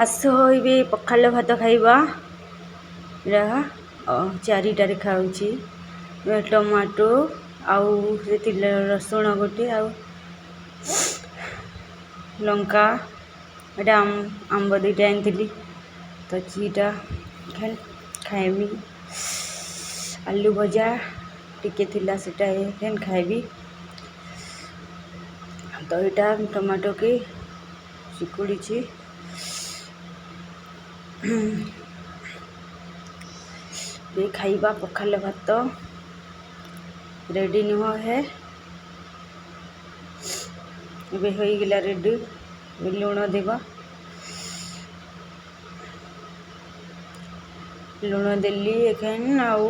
ଆସ ଏବେ ପଖାଳ ଭାତ ଖାଇବା। ଚାରିଟାରେ ଖାଉଛି ଟମାଟୋ ଆଉ ସେଥିରେ ରସୁଣ ଗୋଟେ ଆଉ ଲଙ୍କା ଏଇଟା ଆମ୍ବ ଦୁଇଟା ଆଣିଥିଲି ତ ସେଇଟା ଖାଇବି। ଆଲୁ ଭଜା ଟିକେ ଥିଲା ସେଟା ଖାଇବି। ତ ଏଇଟା ଟମାଟୋକେ ସିକୁଡ଼ିଛି। ये खाइबा पखाल भात रेडी नुह है ये हो गला रेडी। लुण देवा लुण देली एखेन आउ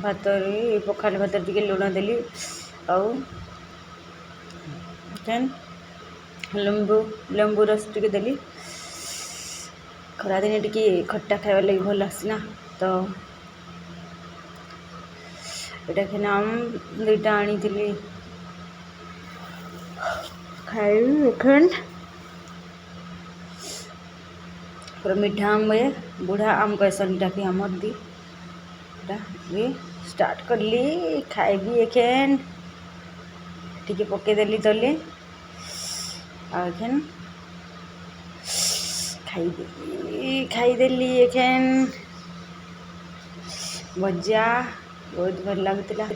भात पखाल भात टिके लुण देली आउ लेंबू रस टिके देली। खरा दिने टिके खट्टा खाइबार लगी भल आसना तो एटा खेना आम दुईटा आनी खाई एखन पूरा मीठा आम है बुढ़ा आम कैसन टाके आमर दी स्टार्ट करली खाइबी एखेन टिके पकेदेली तले आखेन खाईदेली एखेन भजा बहुत भल लगुला।